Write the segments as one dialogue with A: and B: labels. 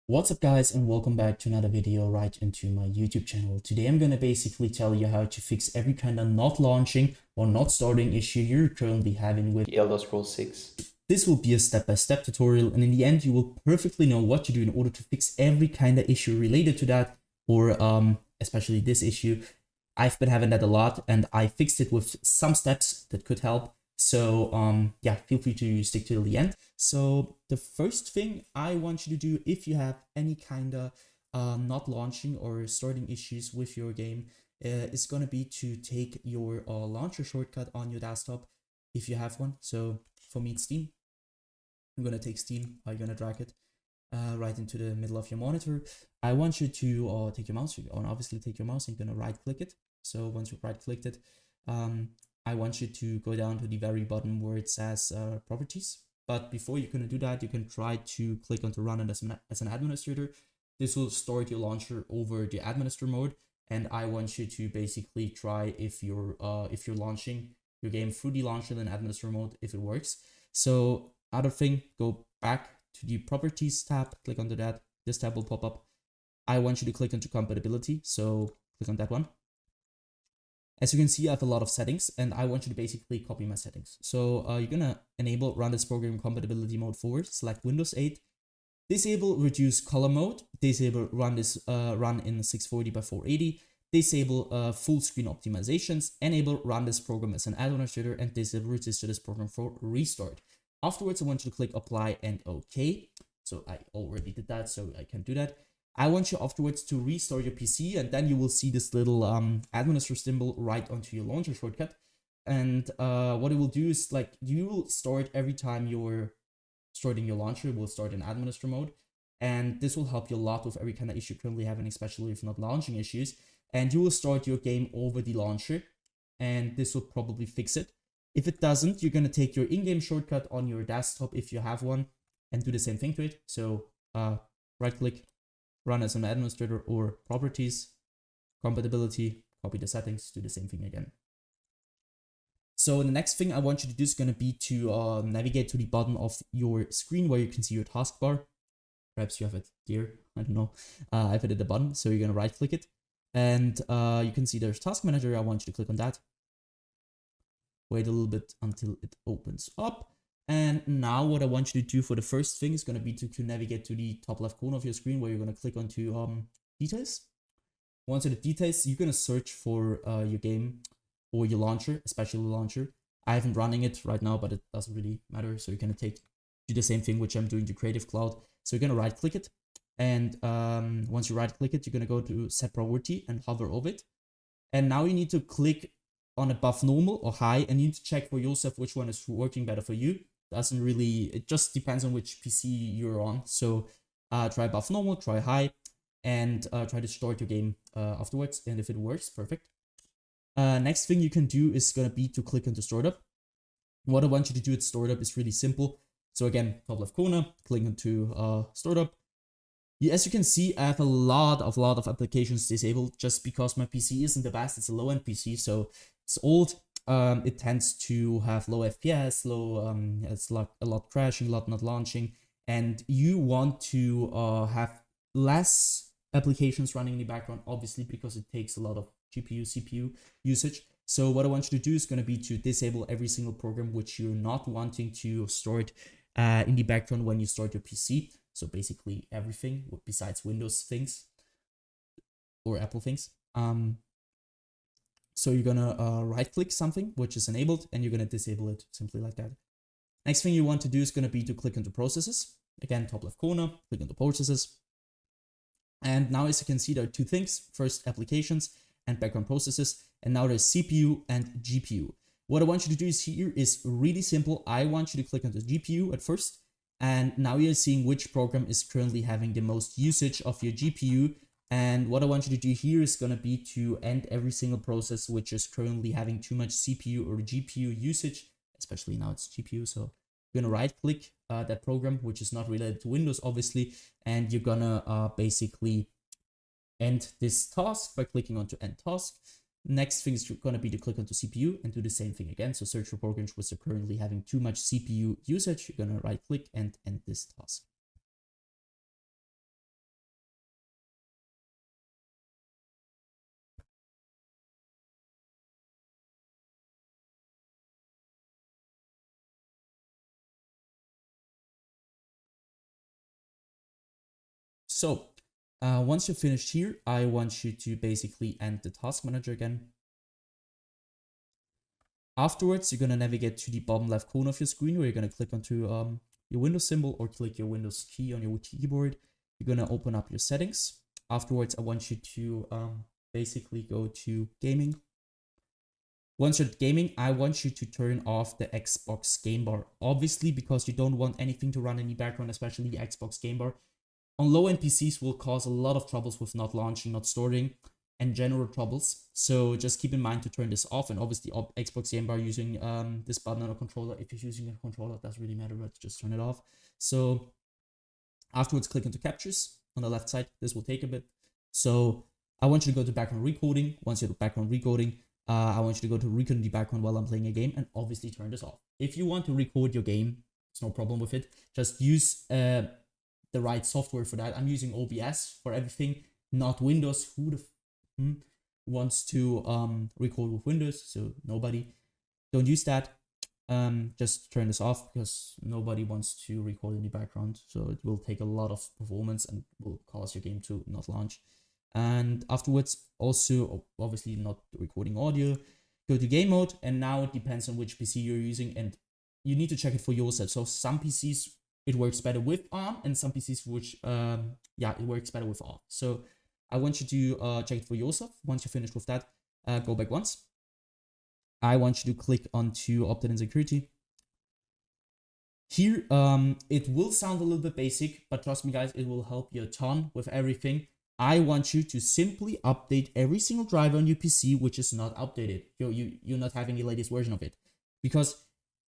A: What's up guys, and welcome back to another video right into my YouTube channel. Today I'm going to basically tell you how to fix every kind of not launching or not starting issue you're currently having with
B: Elder Scrolls 6.
A: This will be a step-by-step tutorial, and in the end you will perfectly know what to do in order to fix every kind of issue related to that, or especially this issue. I've been having that a lot and I fixed it with some steps that could help. So yeah, feel free to stick till the end. So the first thing I want you to do, if you have any kind of not launching or starting issues with your game, is going to be to take your launcher shortcut on your desktop if you have one. So for me it's Steam. I'm going to take Steam, I'm going to drag it right into the middle of your monitor. I want you to take your mouse, and obviously take your mouse and you're going to right click it. So once you've right clicked it, I want you to go down to the very bottom where it says properties. But before you're going to do that, you can try to click on to run it as an administrator. This will start your launcher over the administrator mode. And I want you to basically try if you're launching your game through the launcher and administrator mode, if it works. So other thing, go back to the properties tab, click onto that. This tab will pop up. I want you to click into compatibility. So click on that one. As you can see, I have a lot of settings and I want you to basically copy my settings. So you're gonna enable run this program compatibility mode forward, select Windows 8, disable reduce color mode, disable run this run in 640 by 480, disable full screen optimizations, enable run this program as an administrator, and disable register this program for restart. Afterwards, I want you to click apply and OK. So I already did that, so I can do that. I want you afterwards to restart your PC, and then you will see this little administrator symbol right onto your launcher shortcut. And what it will do is, like, you will start every time you're starting your launcher, will start in administrator mode. And this will help you a lot with every kind of issue currently having, especially if not launching issues. And you will start your game over the launcher, and this will probably fix it. If it doesn't, you're going to take your in-game shortcut on your desktop if you have one and do the same thing to it. So right click, run as an administrator, or properties, compatibility, copy the settings, do the same thing again. So the next thing I want you to do is going to be to navigate to the bottom of your screen where you can see your taskbar. Perhaps you have it here, I don't know. I have it at the bottom, so you're going to right click it. And you can see there's Task Manager. I want you to click on that. Wait a little bit until it opens up. And now what I want you to do for the first thing is going to be to navigate to the top left corner of your screen where you're going to click onto details. Once in the details, you're going to search for your game or your launcher, especially the launcher. I haven't running it right now, but it doesn't really matter. So you're going to do the same thing, which I'm doing to Creative Cloud. So you're going to right click it. And once you right click it, you're going to go to set priority and hover over it. And now you need to click on above normal or high, and you need to check for yourself which one is working better for you. Doesn't really, it just depends on which PC you're on. So try above normal, try high, and try to start your game afterwards. And if it works, perfect. Next thing you can do is going to be to click into startup. What I want you to do at startup is really simple. So again, top left corner, click into startup. As you can see, I have a lot of applications disabled just because my PC isn't the best. It's a low-end PC, so it's old. It tends to have low FPS, it's like a lot crashing, a lot not launching, and you want to have less applications running in the background, obviously, because it takes a lot of GPU, CPU usage. So what I want you to do is going to be to disable every single program which you're not wanting to start in the background when you start your PC. So basically everything besides Windows things or Apple things. So you're gonna right click something which is enabled, and you're gonna disable it simply like that. Next thing you want to do is gonna be to click into processes. Again, top left corner, click into processes. And now, as you can see, there are two things. First, applications and background processes. And now there's CPU and GPU. What I want you to do here is really simple. I want you to click onto GPU at first. And now you're seeing which program is currently having the most usage of your GPU. And what I want you to do here is going to be to end every single process which is currently having too much CPU or GPU usage, especially now it's GPU. So you're going to right click that program, which is not related to Windows, obviously. And you're going to basically end this task by clicking onto end task. Next thing is going to be to click onto CPU and do the same thing again. So search for programs which are currently having too much CPU usage. You're going to right click and end this task. So once you're finished here, I want you to basically end the task manager again. Afterwards, you're going to navigate to the bottom left corner of your screen where you're going to click onto your Windows symbol or click your Windows key on your keyboard. You're going to open up your settings. Afterwards, I want you to basically go to gaming. Once you're at gaming, I want you to turn off the Xbox game bar. Obviously, because you don't want anything to run in the background, especially the Xbox game bar. On low-end PCs will cause a lot of troubles with not launching, not storing, and general troubles. So just keep in mind to turn this off. And obviously, Xbox game bar using this button on a controller. If you're using a controller, it doesn't really matter, but just turn it off. So afterwards, click into captures on the left side. This will take a bit. So I want you to go to background recording. Once you're to background recording, I want you to go to record in the background while I'm playing a game and obviously turn this off. If you want to record your game, it's no problem with it. Just use the right software for that. I'm using OBS for everything, not Windows. Who the wants to record with Windows? So nobody. Don't use that. Just turn this off because nobody wants to record in the background. So it will take a lot of performance and will cause your game to not launch. And afterwards, also obviously not recording audio, go to game mode. And now it depends on which PC you're using and you need to check it for yourself. So some PCs, it works better with ARM and some PCs which, it works better with ARM. So I want you to check it for yourself. Once you're finished with that, go back once. I want you to click onto Opt-in and Security. Here, it will sound a little bit basic, but trust me guys, it will help you a ton with everything. I want you to simply update every single driver on your PC which is not updated. You're not having the latest version of it. Because,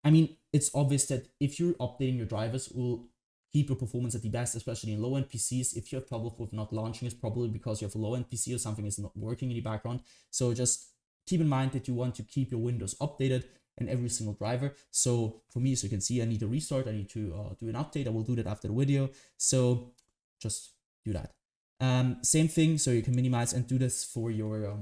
A: I mean, it's obvious that if you're updating your drivers, it will keep your performance at the best, especially in low-end PCs. If you have trouble with not launching, it's probably because you have a low-end PC or something is not working in the background. So just keep in mind that you want to keep your Windows updated and every single driver. So for me, as you can see, I need to restart. I need to do an update. I will do that after the video. So just do that. Same thing, so you can minimize and do this for your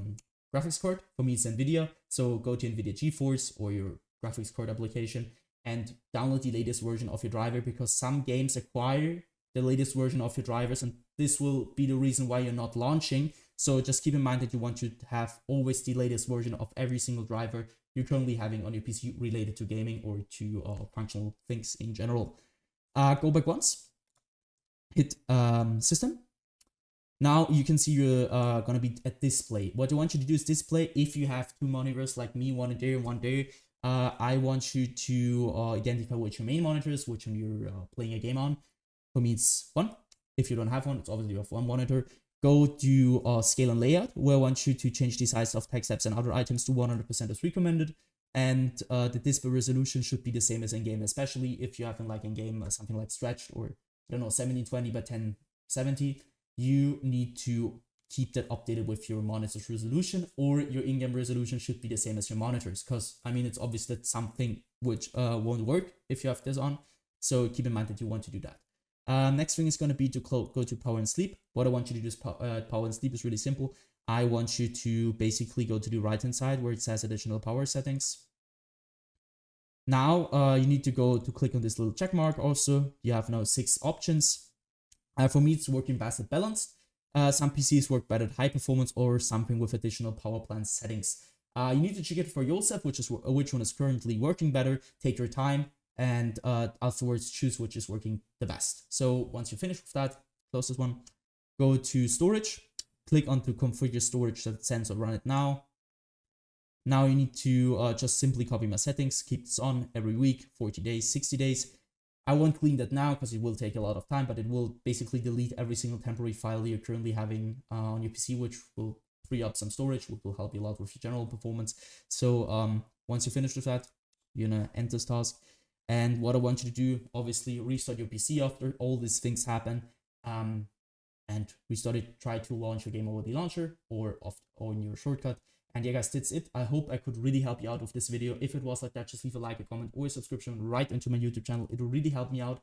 A: graphics card. For me, it's NVIDIA. So go to NVIDIA GeForce or your graphics card application and download the latest version of your driver because some games acquire the latest version of your drivers and this will be the reason why you're not launching. So just keep in mind that you want to have always the latest version of every single driver you're currently having on your PC related to gaming or to functional things in general. Go back once, hit system. Now you can see you're gonna be at display. What I want you to do is display. If you have two monitors like me, one there and one there, I want you to identify which your main monitor is, which one you're playing a game on. For me, it's one. If you don't have one, it's obviously you have one monitor. Go to scale and layout, where I want you to change the size of text apps and other items to 100% as recommended. And the display resolution should be the same as in-game, especially if you have like in-game something like stretched or, I don't know, 1720 by 1070. You need to keep that updated with your monitor's resolution, or your in-game resolution should be the same as your monitors. Because, I mean, it's obvious that something which won't work if you have this on. So keep in mind that you want to do that. Next thing is going to be to go to power and sleep. What I want you to do is power and sleep is really simple. I want you to basically go to the right-hand side where it says additional power settings. Now you need to go to click on this little check mark also. You have now 6 options. For me, it's working best at balanced. Some PCs work better at high performance or something with additional power plant settings. You need to check it for yourself, which one is currently working better. Take your time and afterwards choose which is working the best. So once you finish with that, close this one, go to storage, click on to configure storage that sensor run it now. Now you need to just simply copy my settings, keep this on every week, 40 days, 60 days. I won't clean that now because it will take a lot of time, but it will basically delete every single temporary file you're currently having on your PC, which will free up some storage, which will help you a lot with your general performance. So once you finish with that, you're gonna end this task. And what I want you to do, obviously, restart your PC after all these things happen, and restart it. Try to launch your game over the launcher or in your shortcut. And yeah, guys, that's it. I hope I could really help you out with this video. If it was like that, just leave a like, a comment, or a subscription right into my YouTube channel. It will really help me out.